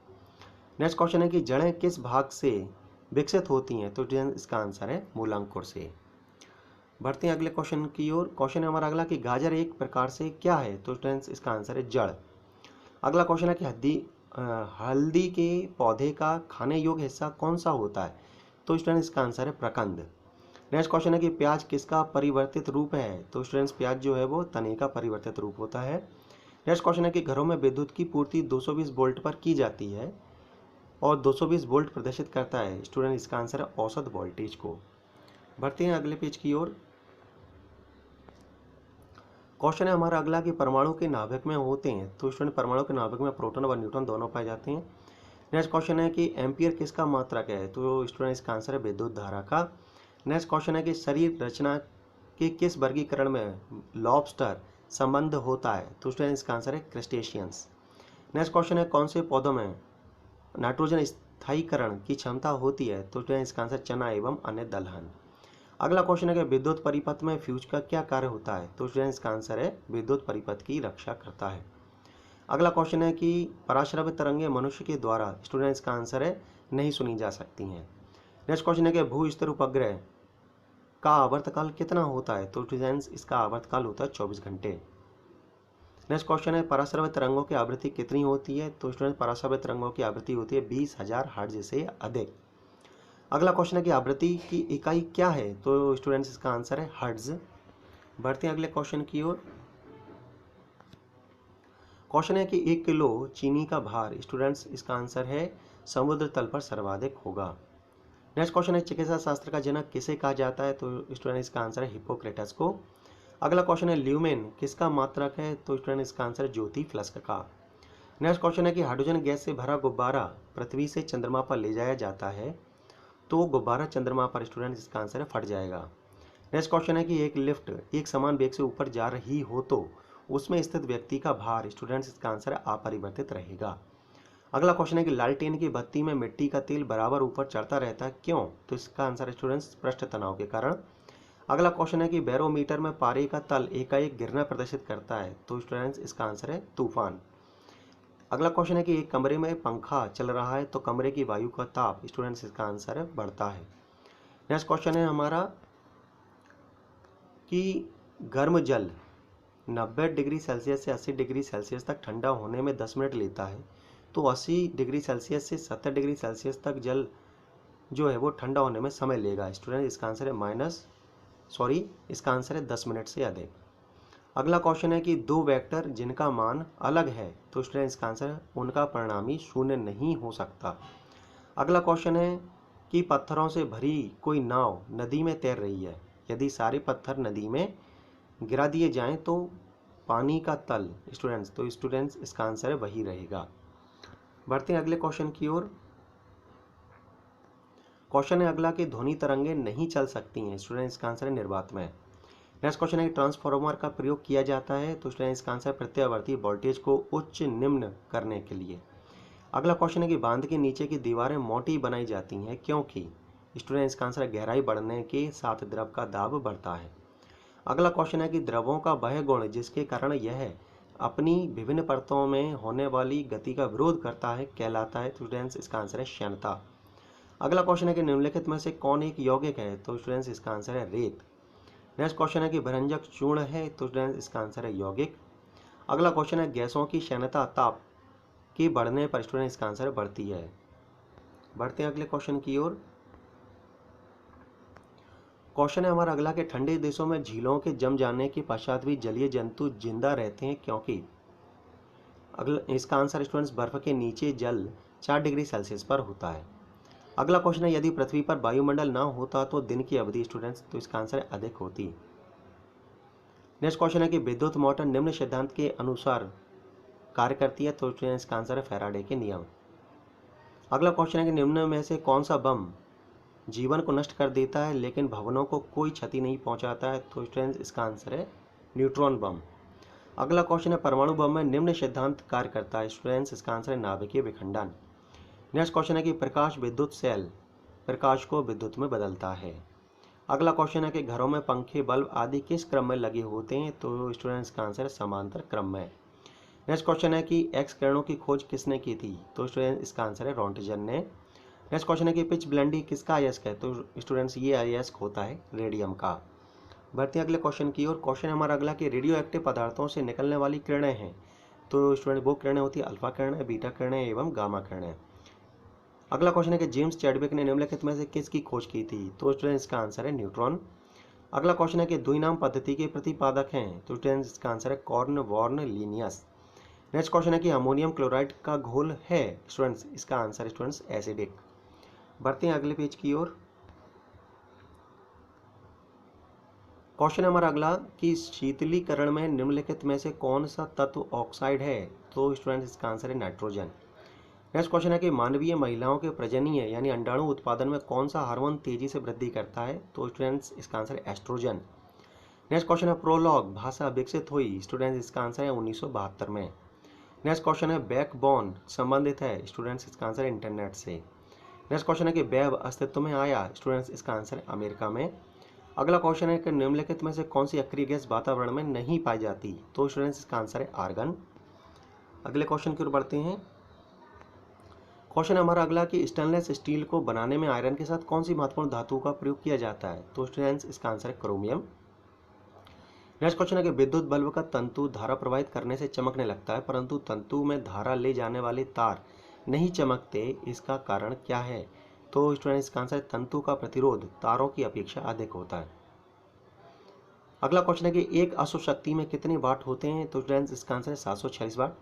नेक्स्ट क्वेश्चन है कि जड़ें किस भाग से विकसित होती हैं, तो स्टूडेंट इसका आंसर है मूलांकुर से। बढ़ते हैं अगले क्वेश्चन की ओर। क्वेश्चन है हमारा अगला कि गाजर एक प्रकार से क्या है, तो स्टूडेंट्स इसका आंसर है जड़। अगला क्वेश्चन है कि हल्दी के पौधे का खाने योग्य हिस्सा कौन सा होता है, तो स्टूडेंट इसका आंसर है प्रकंद। नेक्स्ट क्वेश्चन है कि प्याज किसका परिवर्तित रूप है, तो स्टूडेंट्स प्याज जो है वो तने का परिवर्तित रूप होता है। नेक्स्ट क्वेश्चन है कि घरों में विद्युत की पूर्ति 220 वोल्ट पर की जाती है और 220 वोल्ट प्रदर्शित करता है, स्टूडेंट इसका आंसर है औसत वोल्टेज को। बढ़ते हैं अगले पेज की ओर। क्वेश्चन है हमारा अगला कि परमाणु के नाभिक में होते हैं, तो स्टूडेंट परमाणु के नाभिक में प्रोटॉन व न्यूट्रॉन दोनों पाए जाते हैं। नेक्स्ट क्वेश्चन है कि एम्पियर किसका मात्रक है, तो स्टूडेंट इसका आंसर है विद्युत धारा का। नेक्स्ट क्वेश्चन है कि शरीर रचना के किस वर्गीकरण में लॉबस्टर संबंध होता है, तो स्टूडेंट इसका आंसर है क्रस्टेशियंस। नेक्स्ट क्वेश्चन है कौन से पौधों में नाइट्रोजन स्थायीकरण की क्षमता होती है, तो स्टूडेंट इसका आंसर चना एवं अन्य दलहन। अगला क्वेश्चन है कि विद्युत परिपथ में फ्यूज का क्या कार्य होता है, तो स्टूडेंट इसका आंसर है विद्युत परिपथ की रक्षा करता है। अगला क्वेश्चन है कि पराश्रव्य तरंगें मनुष्य के द्वारा, स्टूडेंट इसका आंसर है नहीं सुनी जा सकती हैं। नेक्स्ट क्वेश्चन है कि भू स्तर उपग्रह का आवर्तकाल कितना होता है, तो स्टूडेंट्स इसका आवर्तकाल होता है 24 घंटे। नेक्स्ट क्वेश्चन है पराश्रव्य तरंगों की आवृत्ति कितनी होती है, तो स्टूडेंट पराश्रव्य तरंगों की आवृत्ति होती है 20,000 हर्ट्ज से अधिक। अगला क्वेश्चन है कि आवृत्ति की इकाई क्या है, तो स्टूडेंट्स इसका आंसर है हर्ट्ज। बढ़ते हैं अगले क्वेश्चन की ओर। क्वेश्चन है कि 1 किलो चीनी का भार, स्टूडेंट्स इसका आंसर है समुद्र तल पर सर्वाधिक होगा। नेक्स्ट क्वेश्चन है चिकित्सा शास्त्र का जनक किसे कहा जाता है, तो स्टूडेंट इसका आंसर है हिप्पोक्रेटस को। अगला क्वेश्चन है ल्यूमेन किसका मात्रक है, तो स्टूडेंट इसका आंसर है ज्योति फ्लस्क का। नेक्स्ट क्वेश्चन है कि हाइड्रोजन गैस से भरा गुब्बारा पृथ्वी से चंद्रमा पर ले जाया जाता है, तो गुब्बारा चंद्रमा पर, स्टूडेंट इसका आंसर है फट जाएगा। नेक्स्ट क्वेश्चन है कि एक लिफ्ट एक समान वेग से ऊपर जा रही हो तो उसमें स्थित व्यक्ति का भार, स्टूडेंट्स इसका आंसर है अपरिवर्तित रहेगा। अगला क्वेश्चन है कि लालटेन की बत्ती में मिट्टी का तेल बराबर ऊपर चढ़ता रहता है क्यों, तो इसका आंसर है स्टूडेंट्स पृष्ठ तनाव के कारण। अगला क्वेश्चन है कि बैरोमीटर में पारे का तल एकाएक गिरना प्रदर्शित करता है, तो स्टूडेंट्स इसका आंसर है तूफान। अगला क्वेश्चन है कि एक कमरे में पंखा चल रहा है तो कमरे की वायु का ताप, स्टूडेंट्स इसका आंसर है बढ़ता है। नेक्स्ट क्वेश्चन है हमारा कि गर्म जल 90 डिग्री सेल्सियस से 80 डिग्री सेल्सियस तक ठंडा होने में 10 मिनट लेता है, तो 80 डिग्री सेल्सियस से 70 डिग्री सेल्सियस तक जल जो है वो ठंडा होने में समय लेगा, स्टूडेंट इसका आंसर है इसका आंसर है 10 मिनट से अधिक। अगला क्वेश्चन है कि दो वेक्टर जिनका मान अलग है, तो स्टूडेंट इसका आंसर है उनका परिणामी शून्य नहीं हो सकता। अगला क्वेश्चन है कि पत्थरों से भरी कोई नाव नदी में तैर रही है, यदि सारे पत्थर नदी में गिरा दिए जाएं तो पानी का तल, स्टूडेंट्स इसका आंसर है वही रहेगा। बढ़ते हैं अगले क्वेश्चन की ओर। क्वेश्चन है अगला कि ध्वनि तरंगें नहीं चल सकती हैं, स्टूडेंट इसका आंसर है निर्वात में। नेक्स्ट क्वेश्चन है कि ट्रांसफार्मर का प्रयोग किया जाता है, तो स्टूडेंट इसका आंसर प्रत्यावर्ती वोल्टेज को उच्च निम्न करने के लिए। अगला क्वेश्चन है कि बांध के नीचे की दीवारें मोटी बनाई जाती हैं क्योंकि, स्टूडेंट इसका आंसर है गहराई बढ़ने के साथ द्रव का दाब बढ़ता है। अगला क्वेश्चन है कि द्रवों का वह गुण जिसके कारण यह अपनी विभिन्न परतों में होने वाली गति का विरोध करता है कहलाता है? तो स्टूडेंट्स इसका आंसर है श्यानता। अगला क्वेश्चन है कि निम्नलिखित में से कौन एक यौगिक है? तो स्टूडेंट्स इसका आंसर है रेत। नेक्स्ट क्वेश्चन है कि भरंजक चूर्ण है? तो स्टूडेंट्स इसका आंसर है यौगिक। अगला क्वेश्चन है गैसों की श्यानता ताप के बढ़ने पर स्टूडेंट इसका आंसर बढ़ती है। बढ़ते हैं अगले क्वेश्चन की ओर। क्वेश्चन है हमारा अगला कि ठंडे देशों में झीलों के जम जाने के पश्चात भी जलीय जंतु जिंदा रहते हैं क्योंकि? अगला इसका आंसर स्टूडेंट्स बर्फ के नीचे जल 4 डिग्री सेल्सियस पर होता है। अगला क्वेश्चन है यदि पृथ्वी पर वायुमंडल ना होता तो दिन की अवधि स्टूडेंट्स? तो इसका आंसर अधिक होती। नेक्स्ट क्वेश्चन है कि विद्युत मोटर निम्न सिद्धांत के अनुसार कार्य करती है? तो स्टूडेंट्स इसका आंसर है फैराडे के नियम। अगला क्वेश्चन है कि निम्न में से कौन सा बम जीवन को नष्ट कर देता है लेकिन भवनों को कोई क्षति नहीं पहुंचाता है? तो स्टूडेंट्स इसका आंसर है न्यूट्रॉन बम। अगला क्वेश्चन है परमाणु बम में निम्न सिद्धांत कार्य करता है? स्टूडेंट्स इसका आंसर है नाभिकीय विखंडन। नेक्स्ट क्वेश्चन है कि प्रकाश विद्युत सेल प्रकाश को विद्युत में बदलता है। अगला क्वेश्चन है कि घरों में पंखे बल्ब आदि किस क्रम में लगे होते हैं? तो स्टूडेंट्स का आंसर है समांतर क्रम में। नेक्स्ट क्वेश्चन है कि एक्स किरणों की खोज किसने की थी? तो स्टूडेंट इसका आंसर है रोंटगन ने। नेक्स्ट क्वेश्चन है कि पिच ब्लेंडी किसका अयस्क है? तो स्टूडेंट्स ये अयस्क होता है रेडियम का। बढ़ते हैं अगले क्वेश्चन की ओर। क्वेश्चन है हमारा अगला कि रेडियो एक्टिव पदार्थों से निकलने वाली किरणें हैं? तो स्टूडेंट वो किरणें होती है अल्फा किरणें, बीटा किरणें एवं गामा किरणें। अगला क्वेश्चन है कि जेम्स चैडविक ने निम्नलिखित में से किसकी खोज की थी? तो स्टूडेंट इसका आंसर है न्यूट्रॉन। अगला क्वेश्चन है कि द्विनाम पद्धति के प्रतिपादक हैं? तो स्टूडेंट इसका आंसर है कॉर्नवॉर्न लीनियस। नेक्स्ट क्वेश्चन है कि अमोनियम क्लोराइड का घोल है? स्टूडेंट्स इसका आंसर स्टूडेंट्स एसिडिक। बढ़ते हैं अगले पेज की ओर। क्वेश्चन है हमारा अगला कि शीतलीकरण में निम्नलिखित में से कौन सा तत्व ऑक्साइड है? तो स्टूडेंट्स इसका आंसर है नाइट्रोजन। नेक्स्ट क्वेश्चन है कि मानवीय महिलाओं के प्रजननीय यानी अंडाणु उत्पादन में कौन सा हार्मोन तेजी से वृद्धि करता है? तो स्टूडेंट्स इसका आंसर है एस्ट्रोजन। नेक्स्ट क्वेश्चन है प्रोलॉग भाषा विकसित हुई? स्टूडेंट्स इसका आंसर है 1972 में। नेक्स्ट क्वेश्चन है बैकबोन संबंधित है? स्टूडेंट्स इसका आंसर है इंटरनेट से। नेक्स्ट क्वेश्चन है कि वेब अस्तित्व में आया? स्टूडेंट्स इसका आंसर है अमेरिका में। अगला क्वेश्चन है कि निम्नलिखित में से कौन सी अक्रिय गैस वातावरण में नहीं पाई जाती? तो स्टूडेंट्स इसका आंसर है आर्गन। अगले क्वेश्चन की ओर बढ़ते हैं। क्वेश्चन हमारा अगला कि स्टेनलेस स्टील को बनाने में आयरन के साथ कौन सी महत्वपूर्ण धातु का प्रयोग किया जाता है? तो स्टूडेंट्स इसका आंसर है क्रोमियम। नेक्स्ट क्वेश्चन है कि विद्युत बल्ब का तंतु धारा प्रवाहित करने से चमकने लगता है परंतु तंतु में धारा ले जाने वाले तार नहीं चमकते, इसका कारण क्या है? तो स्टूडेंट्स इसका आंसर है तंतु का प्रतिरोध तारों की अपेक्षा अधिक होता है। अगला क्वेश्चन है कि एक अश्व शक्ति में कितने वाट होते हैं? तो स्टूडेंट्स इसका आंसर है 746 वाट।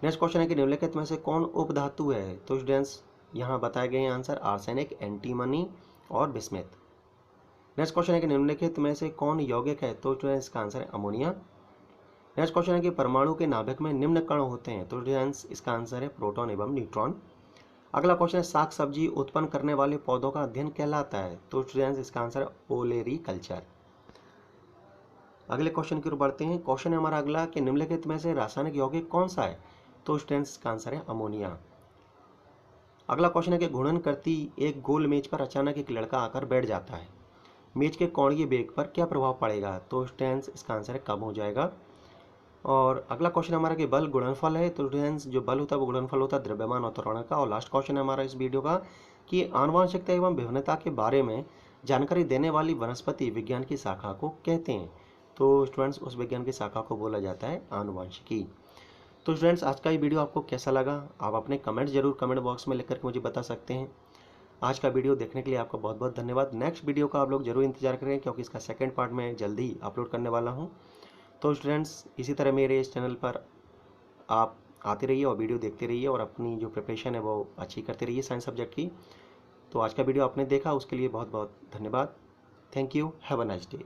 नेक्स्ट क्वेश्चन है कि निम्नलिखित में से कौन उपधातु है? तो स्टूडेंट्स यहाँ बताए गए आंसर आर्सेनिक, एंटीमनी और बिस्मिथ। नेक्स्ट क्वेश्चन है कि निम्नलिखित में से कौन यौगिक है? तो स्टूडेंट्स इसका आंसर है अमोनिया। नेक्स्ट क्वेश्चन है कि परमाणु के नाभिक में निम्न कण होते हैं? तो स्टूडेंट्स इसका आंसर है प्रोटॉन एवं न्यूट्रॉन। अगला क्वेश्चन है साग सब्जी उत्पन्न करने वाले पौधों का अध्ययन कहलाता है? तो स्टूडेंट्स इसका आंसर है ओलेरी कल्चर। अगले क्वेश्चन की ओर बढ़ते हैं। क्वेश्चन है हमारा अगला कि निम्नलिखित में से रासायनिक यौगिक कौन सा है? तो स्टूडेंट्स इसका आंसर है अमोनिया। अगला क्वेश्चन है कि घूर्णन करती एक गोल मेज पर अचानक एक लड़का आकर बैठ जाता है, मेज के कोणीय वेग पर क्या प्रभाव पड़ेगा? तो स्टूडेंट्स इसका आंसर है कम हो जाएगा। और अगला क्वेश्चन हमारा कि बल गुणनफल है? तो स्टूडेंट्स जो बल होता है वो गुणनफल होता है द्रव्यमान और त्वरण का। और लास्ट क्वेश्चन है हमारा इस वीडियो का कि आनुवंशिकता एवं विभिन्नता के बारे में जानकारी देने वाली वनस्पति विज्ञान की शाखा को कहते हैं? तो स्टूडेंट्स उस विज्ञान की शाखा को बोला जाता है आनुवंशिकी। तो स्टूडेंट्स आज का ये वीडियो आपको कैसा लगा? आप अपने कमेंट जरूर कमेंट बॉक्स में लिख करके मुझे बता सकते हैं। आज का वीडियो देखने के लिए आपका बहुत बहुत धन्यवाद। नेक्स्ट वीडियो का आप लोग जरूर इंतजार करें क्योंकि इसका सेकंड पार्ट मैं जल्दी ही अपलोड करने वाला हूं। तो स्टूडेंट्स इसी तरह मेरे इस चैनल पर आप आते रहिए और वीडियो देखते रहिए और अपनी जो प्रिपरेशन है वो अच्छी करते रहिए साइंस सब्जेक्ट की। तो आज का वीडियो आपने देखा उसके लिए बहुत बहुत धन्यवाद। Thank you. Have a nice day.